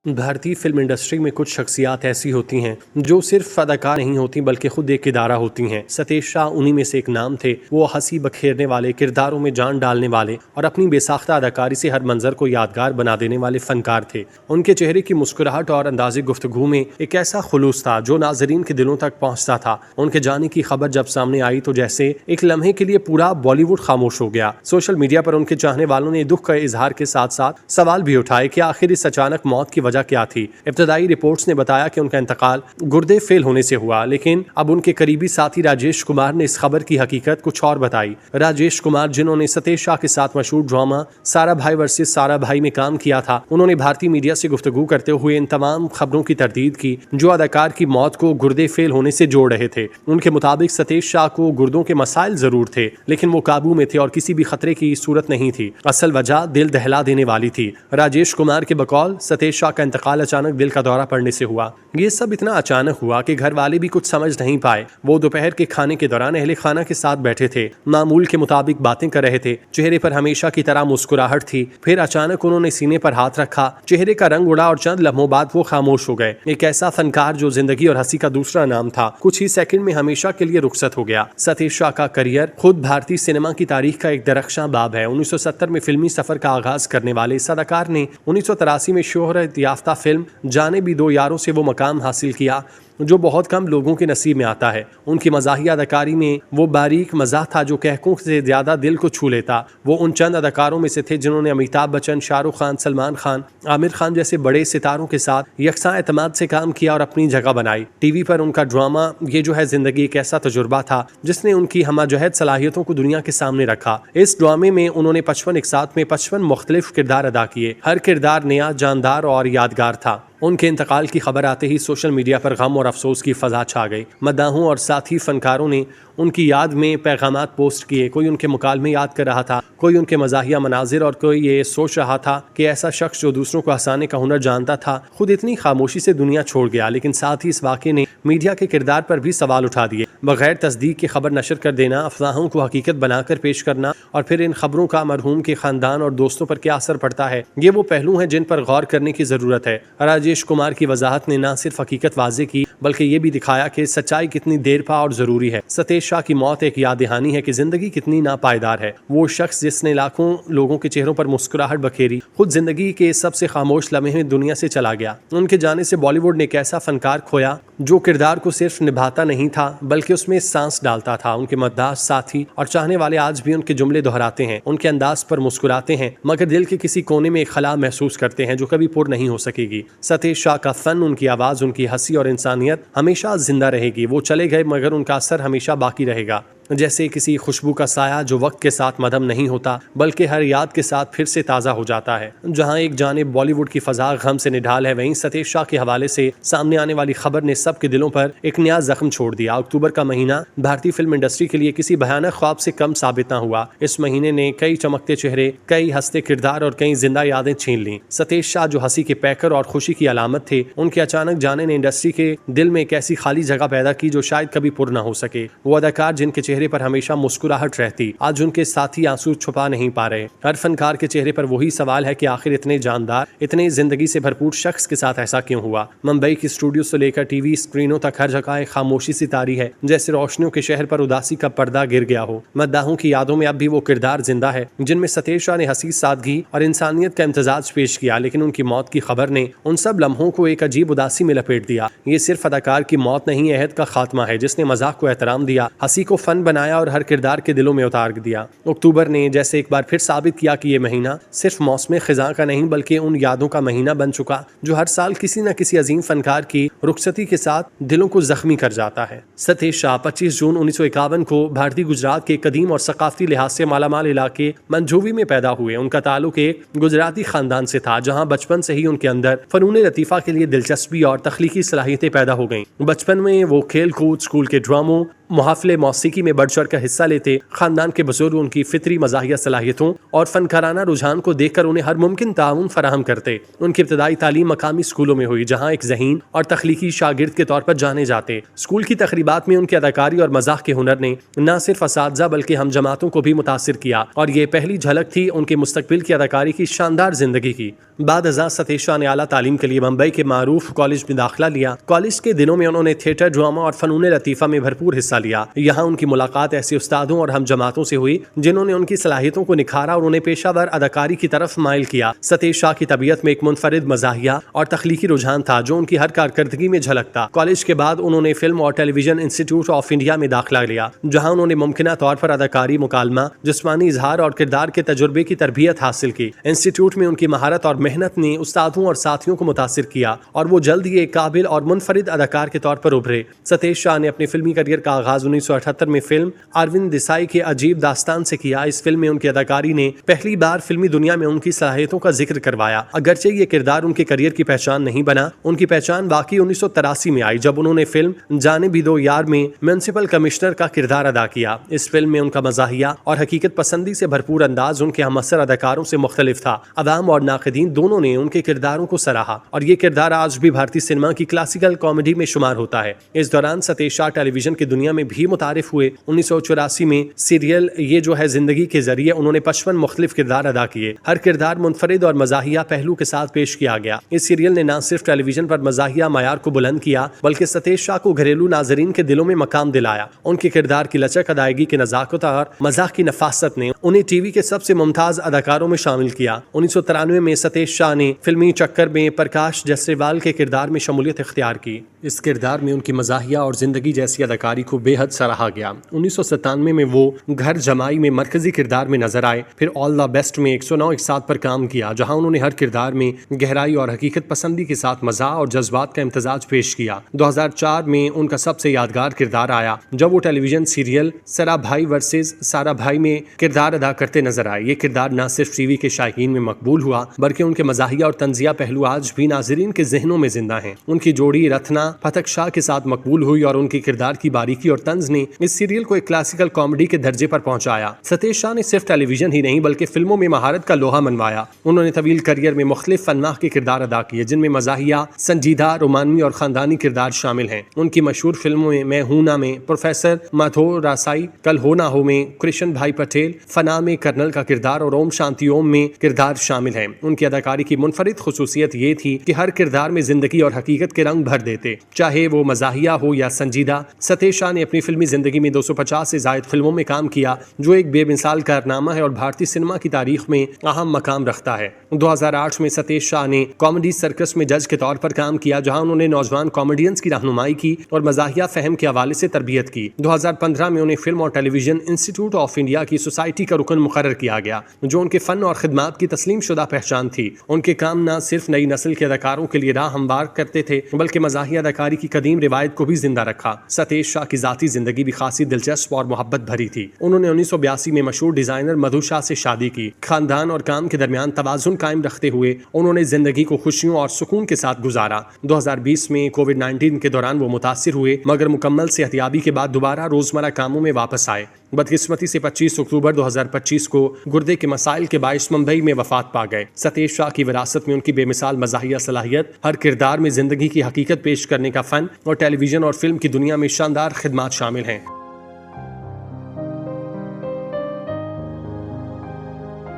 भारतीय film industry में कुछ शख्सियात ऐसी होती हैं जो सिर्फ अदाकार नहीं होती बल्कि खुद एक इदारा होती हैं। सतेश शाह उन्हीं में से एक नाम थे। वो हंसी बखेरने वाले, किरदारों में जान डालने वाले और अपनी बेसाख्ता अदाकारी से हर मंजर को यादगार बना देने वाले फनकार थे। उनके चेहरे की मुस्कुराहट और अंदाज़े गुफ्तगू में एक ऐसा खुलूस था जो नाजरीन के दिलों तक पहुँचता था। उनके जाने की खबर जब सामने आई तो जैसे एक लम्हे के लिए पूरा बॉलीवुड खामोश हो गया। सोशल मीडिया पर उनके चाहने वालों ने दुख का इजहार के साथ साथ सवाल भी उठाए कि आखिर इस अचानक मौत की वजह क्या थी। इब्तदाई रिपोर्ट्स ने बताया कि उनका इंतकाल गुर्दे फेल होने से हुआ, लेकिन अब उनके करीबी साथी राजेश कुमार ने इस खबर की हकीकत कुछ और बताई। राजेश कुमार, जिन्होंने सतेश शाह के साथ मशहूर ड्रामा सारा भाई वर्सेस सारा भाई में काम किया था, उन्होंने भारतीय मीडिया से गुफ्तगू करते हुए इन तमाम खबरों की तरदीद की जो अदाकार की मौत को गुर्दे फेल होने से जोड़ रहे थे। उनके मुताबिक सतेश शाह को गुर्दों के मसाइल जरूर थे, लेकिन वो काबू में थे और किसी भी खतरे की सूरत नहीं थी। असल वजह दिल दहला देने वाली थी। राजेश कुमार के बकौल सतेश शाह का इंतकाल अचानक दिल का दौरा पड़ने से हुआ। ये सब इतना अचानक हुआ कि घर वाले भी कुछ समझ नहीं पाए। वो दोपहर के खाने के दौरान अहले खाना के साथ बैठे थे, मामूल के मुताबिक बातें कर रहे थे। चेहरे पर हमेशा की तरह मुस्कुराहट थी। फिर अचानक उन्होंने सीने पर हाथ रखा, चेहरे का रंग उड़ा और चंद लम्हों बाद वो खामोश हो गए। एक ऐसा फनकार जो जिंदगी और हंसी का दूसरा नाम था, कुछ ही सेकंड में हमेशा के लिए रुखसत हो गया। सतेश शाह का करियर खुद भारतीय सिनेमा की तारीख का एक दरख्शां बाब है। 1970 में फिल्मी सफर का आगाज करने वाले इस अदाकार ने 1983 में शोहरत याफ्ता फिल्म जाने भी दो यारों से वो मकाम हासिल किया जो बहुत कम लोगों के नसीब में आता है। उनकी मज़ाहिया अदाकारी में वो बारीक मज़ाह था जो कहकों से ज़्यादा दिल को छू लेता। वो उन चंद अदाकारों में से थे जिन्होंने अमिताभ बच्चन, शाहरुख खान, सलमान खान, आमिर खान जैसे बड़े सितारों के साथ यकसा एतमाद से काम किया और अपनी जगह बनाई। टीवी पर उनका ड्रामा ये जो है ज़िंदगी एक ऐसा तजुर्बा था जिसने उनकी हमाजहत सलाहियतों को दुनिया के सामने रखा। इस ड्रामे में उन्होंने 55 एक साथ में 55 मुख्तलिफ किरदार अदा किए। हर किरदार नया, जानदार और यादगार था। उनके इंतकाल की खबर आते ही सोशल मीडिया पर गम और अफसोस की फजा छा गई। मद्दाहों और साथी फनकारों ने उनकी याद में पैगामात पोस्ट किए। कोई उनके मुकालमे याद कर रहा था, कोई उनके मज़ाहिया मनाजिर और कोई ये सोच रहा था कि ऐसा शख्स जो दूसरों को हंसाने का हुनर जानता था खुद इतनी खामोशी से दुनिया छोड़ गया। लेकिन साथ ही इस वाक़े ने मीडिया के किरदार पर भी सवाल उठा दिए। बगैर तस्दीक की खबर नशर कर देना, अफवाहों को हकीकत बनाकर पेश करना और फिर इन खबरों का मरहूम के खानदान और दोस्तों पर क्या असर पड़ता है, ये वो पहलू हैं जिन पर गौर करने की ज़रूरत है। राजेश कुमार की वजाहत ने न सिर्फ हकीकत वाज़े की बल्कि ये भी दिखाया कि सच्चाई कितनी देरपा और ज़रूरी है। सतेश शाह की मौत एक याद दहानी है कि ज़िंदगी कितनी नापायदार है। वो शख्स जिसने लाखों लोगों के चेहरों पर मुस्कुराहट बखेरी, खुद ज़िंदगी के सबसे खामोश लम्हे में दुनिया से चला गया। उनके जाने से बॉलीवुड ने एक ऐसा फनकार खोया जो किरदार को सिर्फ निभाता नहीं था बल्कि उसमें सांस डालता था। उनके मद्दाह साथी और चाहने वाले आज भी उनके जुमले दोहराते हैं, उनके अंदाज पर मुस्कुराते हैं, मगर दिल के किसी कोने में एक खला महसूस करते हैं जो कभी पुर नहीं हो सकेगी। सतेश शाह का फन, उनकी आवाज़, उनकी हंसी और इंसानियत हमेशा जिंदा रहेगी। वो चले गए मगर उनका असर हमेशा बाकी रहेगा। जैसे किसी खुशबू का साया जो वक्त के साथ मदम नहीं होता बल्कि हर याद के साथ फिर से ताज़ा हो जाता है। जहां एक जानिब बॉलीवुड की फजा गम से निढाल है, वहीं सतेश शाह के हवाले से सामने आने वाली खबर ने सबके दिलों पर एक नया जख्म छोड़ दिया। अक्टूबर का महीना भारतीय फिल्म इंडस्ट्री के लिए किसी भयानक ख्वाब से कम साबित न हुआ। इस महीने ने कई चमकते चेहरे, कई हंसते किरदार और कई जिंदा यादें छीन ली। सतेश शाह जो हंसी के पैकर और खुशी की अलामत थे, उनके अचानक जाने ने इंडस्ट्री के दिल में एक ऐसी खाली जगह पैदा की जो शायद कभी पुर न हो सके। वो अदाकार जिनके चेहरे पर हमेशा मुस्कुराहट रहती, आज उनके साथी आंसू छुपा नहीं पा रहे। हर फनकार के चेहरे पर वही सवाल है कि आखिर इतने जानदार, इतने जिंदगी से भरपूर शख्स के साथ ऐसा क्यों हुआ। मुंबई की स्टूडियो से लेकर टीवी स्क्रीनों तक हर जगह एक खामोशी सी तारी है, जैसे रोशनियों के शहर पर उदासी का पर्दा गिर गया हो। मद्दाहों की यादों में अब भी वो किरदार जिंदा है जिनमें सतेश शाह ने हंसी, सादगी और इंसानियत का इम्तजाज पेश किया, लेकिन उनकी मौत की खबर ने उन सब लम्हों को एक अजीब उदासी में लपेट दिया। ये सिर्फ अदाकार की मौत नहीं, अहद का खात्मा है जिसने मजाक को एहतराम दिया, हंसी को फन बनाया और हर किरदार के दिलों में उतार दिया। अक्टूबर ने जैसे एक बार फिर साबित किया कि ये महीना सिर्फ मौसम खिजा का नहीं बल्कि उन यादों का महीना बन चुका जो हर साल किसी न किसी अजीम फनकार की रुखसती के साथ दिलों को जख्मी कर जाता है। सतेश शाह 25 जून 1951 को भारतीय गुजरात के कदीम और सकाफती लिहाज से मालामाल इलाके मंझोवी में पैदा हुए। उनका ताल्लुक एक गुजराती खानदान से था जहाँ बचपन से ही उनके अंदर फनून लतीफ़ा के लिए दिलचस्पी और तख्लीकी सलाहियतें पैदा हो गईं। बचपन में वो खेल कूद, स्कूल के ड्रामों, मुहाफिले मौसीकी में बढ़ चढ़ कर हिस्सा लेते। खानदान के बुजुर्ग उनकी फितरी मज़ाहिया सलाहियतों और फनकाराना रुझान को देखकर उन्हें हर मुमकिन ताउन फराहम करते। उनकी इब्तदाई तालीम मकामी स्कूलों में हुई, जहाँ एक ज़हीन और तख्लीकी शागिर्द के तौर पर जाने जाते। स्कूल की तकरीबात में उनकी अदाकारी और मजाक के हुनर ने न सिर्फ असातिज़ा बल्कि हम जमातों को भी मुतासिर किया, और ये पहली झलक थी उनके मुस्तकबिल की अदाकारी की शानदार जिंदगी की। बाद अज़ा सतीश शाह ने आला तालीम के लिए मुंबई के मारूफ कॉलेज में दाखिला लिया। कॉलेज के दिनों में उन्होंने थिएटर, ड्रामा और फनून लतीफ़ा में भरपूर हिस्सा लिया। यहाँ उनकी मुलाकात ऐसे उस्तादों और हम जमातों से हुई जिन्होंने उनकी सलाहियतों को निखारा और उन्हें पेशावर अदाकारी की तरफ माइल किया। सतीश शाह की तबीयत में एक मुनफरिद मज़ाहिया और तख्लीकी रुझान था जो उनकी हर कारकर्दगी में झलकता। कॉलेज के बाद उन्होंने फिल्म और टेलीविजन इंस्टीट्यूट ऑफ इंडिया में दाखिला लिया, जहाँ उन्होंने मुमकिना तौर पर अदाकारी, मुकालमा, जिस्मानी इजहार और किरदार के तजुर्बे की तरबियत हासिल की। इंस्टीट्यूट में उनकी महारत और मेहनत ने उस्तादों और साथियों को मुतासिर किया और वो जल्द ही एक काबिल और मुनफरिद अदाकार के तौर पर उभरे। सतीश शाह ने अपने फिल्मी करियर का आगाज 1978 में फिल्म अरविंद देसाई के अजीब दास्तान से किया। इस फिल्म में उनकी अदाकारी ने पहली बार फिल्मी दुनिया में उनकी सलाहियतों का जिक्र करवाया। अगरचे ये किरदार उनके करियर की पहचान नहीं बना, उनकी पहचान वाकई 1983 में आई जब उन्होंने फिल्म जाने भी दो यार में म्युनिसिपल कमिश्नर का किरदार अदा किया। इस फिल्म में उनका मज़ाहिया और हकीकत पसंदी से भरपूर अंदाज उनके हमअसर अदाकारों से मुख्तलिफ था। अवाम और नाक़िदीन दोनों ने उनके किरदारों को सराहा और ये किरदार आज भी भारतीय सिनेमा की क्लासिकल कॉमेडी में शुमार होता है। इस दौरान सतीश शाह टेलीविजन की दुनिया में भी मुतारिफ हुए। 1984 में सीरियल ये जो है जिंदगी के जरिए उन्होंने 55 मुख्तलिफ किरदार अदा किए। हर किरदार मुनफरिद और मज़ाहिया पहलू के साथ पेश किया गया। इस सीरियल ने न सिर्फ टेलीविजन पर मज़ाहिया मायार को बुलंद किया बल्कि सतीश शाह को घरेलू नाजरीन के दिलों में मकाम दिलाया। उनके किरदार की लचक, अदायगी की नज़ाकत और मजाक की नफासत ने उन्हें टीवी के सबसे मुमताज अदाकारों में शामिल किया। 1993 में सतीश शाह ने फिल्मी चक्कर में प्रकाश जसरेवाल के किरदार में शमूलियत इख्तियार की। इस किरदार में उनकी मज़ाहिया और जिंदगी जैसी अदाकारी को बेहद सराहा गया। 1997 में वो घर जमाई में मरकजी किरदार में नजर आए। फिर ऑल द बेस्ट में 109 एक साथ पर काम किया, जहां उन्होंने हर किरदार में गहराई और हकीकत पसंदी के साथ मजा और जज्बात का इम्तजाज पेश किया। 2004 में उनका सबसे यादगार किरदार आया जब वो टेलीविजन सीरियल सरा भाई वर्सेस सारा भाई में किरदार अदा करते नजर आए। ये किरदार न सिर्फ टीवी के शायकीन में मकबूल हुआ बल्कि उनके मज़ाहिया और तंजिया पहलू आज भी नाजरीन के जहनों में जिंदा हैं। उनकी जोड़ी रत्ना फतक शाह के साथ मकबूल हुई और उनके किरदार की बारीकी और तंज ने इस सीरियल को एक क्लासिकल कॉमेडी के दर्जे पर पहुंचाया। सतीश शाह ने सिर्फ टेलीविजन ही नहीं बल्कि फिल्मों में महारत का लोहा मनवाया। उन्होंने तवील करियर में मुख्तलिफ फन्नाह के किरदार अदा किए जिनमें मज़ाहिया, संजीदा, रोमानवी और खानदानी किरदार शामिल हैं। उनकी मशहूर फिल्मों में मैं हूं ना में प्रोफेसर माधो रासाई, कल हो ना हो में कृष्ण भाई पटेल, फना में कर्नल का किरदार और ओम शांति ओम में किरदार शामिल हैं। उनकी अदाकारी की मुनफरिद खुसूसियत ये थी कि हर किरदार में जिंदगी और हकीकत के रंग भर देते, चाहे वो मज़ाहिया हो या संजीदा। सतीश शाह ने अपनी फिल्मी जिंदगी में 250 से जायद फिल्मों में काम किया जो एक बेमिसाल कारनामा है और भारतीय सिनेमा की तारीख में अहम मकाम रखता है। 2008 में सतीश शाह ने कॉमेडी सर्कस में जज के तौर पर काम किया, जहां उन्होंने नौजवान कॉमेडियंस की रहनुमाई की और मज़ाहिया फहम के हवाले से तरबियत की। 2015 में उन्हें फिल्म और टेलीविजन इंस्टीट्यूट ऑफ इंडिया की सोसाइटी का रुकन मुकर्रर किया गया, जो उनके फन और खिदमात की तस्लीम शुदा पहचान थी। उनके काम न सिर्फ नई नस्ल के अदाकारों के लिए राह हमवार करते थे बल्कि मज़ाहिया अदाकारी की कदीम रिवायत को भी जिंदा रखा। सतीश शाह की जाती जिंदगी भी खासी दिलचस्प और मोहब्बत भरी थी। उन्होंने 1982 में मशहूर डिजाइनर मधु शाह से शादी की। खानदान और काम के दरमियान तवाजुन कायम रखते हुए उन्होंने जिंदगी को खुशियों और सुकून के साथ गुजारा। 2020 में कोविड-19 के दौरान वो मुतासिर हुए मगर मुकम्मल सेहतियाबी के बाद दोबारा रोजमर्रा कामों में वापस आए। बदकिस्मती से 25 अक्टूबर 2025 को गुर्दे के मसाइल के बाइस मुंबई में वफात पा गए। सतीश शाह की विरासत में उनकी बेमिसाल मज़ाहिया सलाहियत, हर किरदार में जिंदगी की हकीकत पेश करने का फन और टेलीविजन और फिल्म की दुनिया में शानदार खिदमात शामिल हैं।